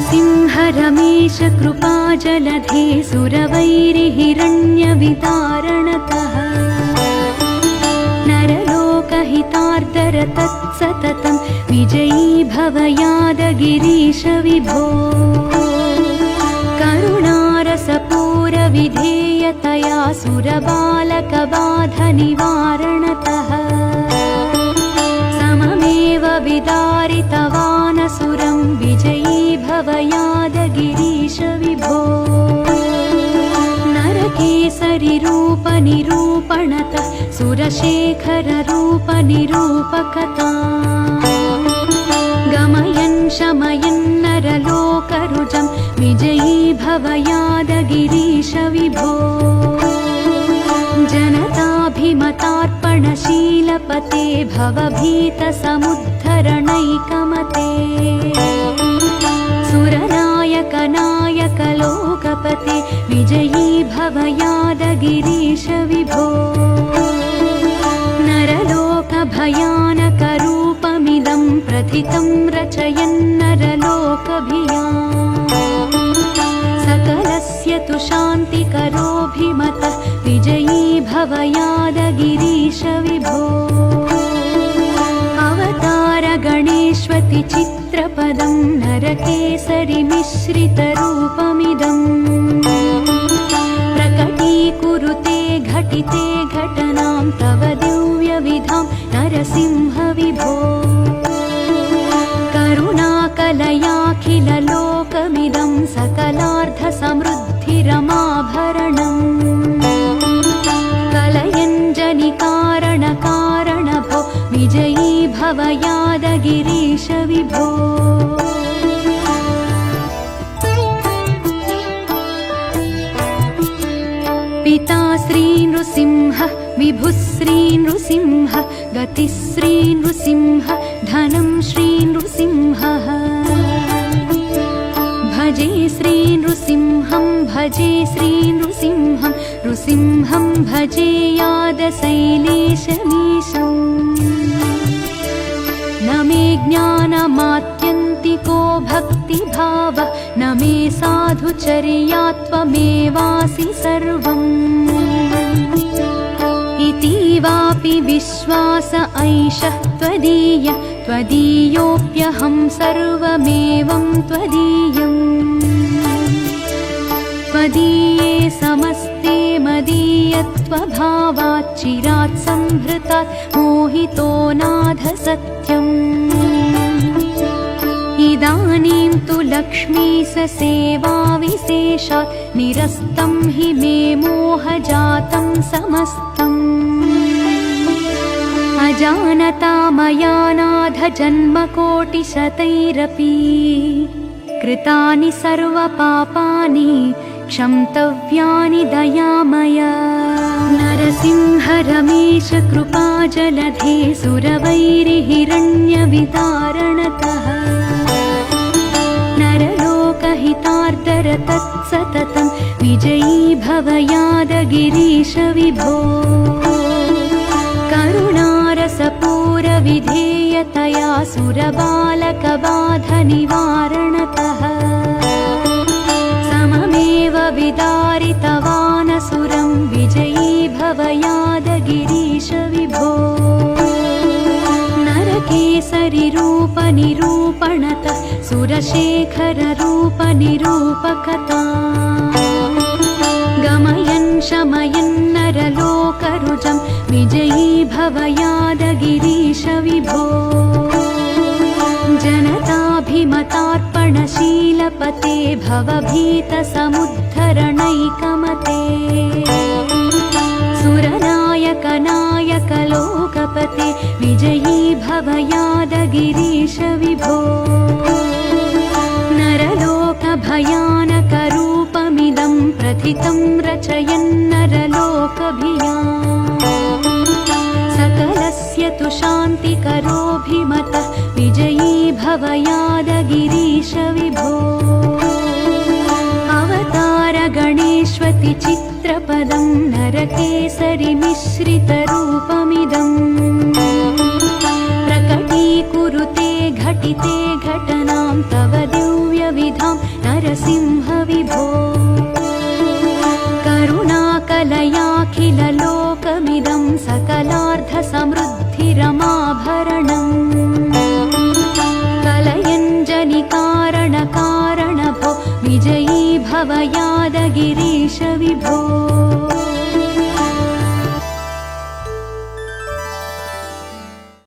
नरसिंह रमेश कृपाजलधे सुरवैरिहिरण्यवितारणतः नरलोकहितार्दर तत्सततं विजयी भव यादगिरीश विभो करुणारसपूरविधेयतया सुरबालकबाधनिवारणतः सममेव विदारितवानसुरं विजयी भव यादगिरीश विभो नरकेसरिरूपनिरूपणतः सुरशेखररूपनिरूपकता गमयन् शमयन् नरलोकरुजं विजयी भव यादगिरीश विभो जनताभिमतार्पणशीलपते भवभीतसमुद्धरणैकमते सुरनायकनायकलोकपते विजयी भव यादगिरीश विभो नरलोकभयानकरूपमिदं प्रथितं रचयन्नरलोकभियाम् सकलस्य तु शान्तिकरोऽभिमतः विजयी भव यादगिरीश विभो अवतारगणेष्वति चित्रपदं नरकेसरिमिश्रितरूपमिदम् प्रकटीकुरुते घटिते घटनां तव दिव्यविधां नरसिंह विभो करुणाकलयाखिललोकमिदं सकलार्धसमृद्धिरमाभरणम् कलयञ्जनिकारणकारणभो विजयी भव यादगिरीश विभो पिता श्री नृसिंह विभुः श्री नृसिंह गतिः श्री नृसिंह धनं श्री नृसिंहः भजे श्री नृसिंहं भजे श्री नृसिंहं नृसिंहं भजे यादशैलेशमीशम् न मे ज्ञानमात्यन्तिको भक्तिभावः न मे साधुचर्यात्वमेवासि सर्वम् इतीवापि विश्वास ऐषः त्वदीय त्वदीयोऽप्यहं सर्वमेवं त्वदीयम् त्वदीये समस्ते मदीयत्वभावात् चिरात् संहृतात् मोहितो नाथ सत्यम् इदानीं तु लक्ष्मीस सेवाविशेषात् निरस्तं हि मे मोहजातं समस्तम् अजानता मया नाथ जन्मकोटिशतैरपि कृतानि सर्वपापानि क्षन्तव्यानि दयामया नरसिंह रमेश कृपाजलधे सुरवैरिहिरण्यवितारणतः नरलोकहितार्दर तत्सततं विजयी भव यादगिरीश विभो करुणारसपूरविधेयतया सुरबालकबाधनिवारणतः सममेव विदारितवानसुरं विजयी भव यादगिरीश विभो नरकेसरिरूपनिरूपणतः सुरशेखररूपनिरूपकता गमयन् शमयन् नरलोकरुजं विजयी भव यादगिरीश विभो जनताभिमतार्पणशीलपते भवभीतसमुद्धरणैकमते सुरनायकनायकलोकपते विजयी भव यादगिरीश विभो नरलोकभयानकरूपमिदं प्रथितं रचयन्नरलोकभियाम् सकलस्य तु शान्तिकरोऽभिमतः विजयी भव यादगिरीश विभो अवतारगणेष्वति चित्रपदं नरकेसरिमिश्रितरूपमिदम् प्रकटीकुरुते घटिते घटनां तव दिव्यविधां विधां नरसिंह विभो करुणाकलयाखिललोकमिदं सकलार्धसमृद्धिरमाभरणम् कलयञ्जनिकारणकारणभो विजयी भव यादगिरीश विभो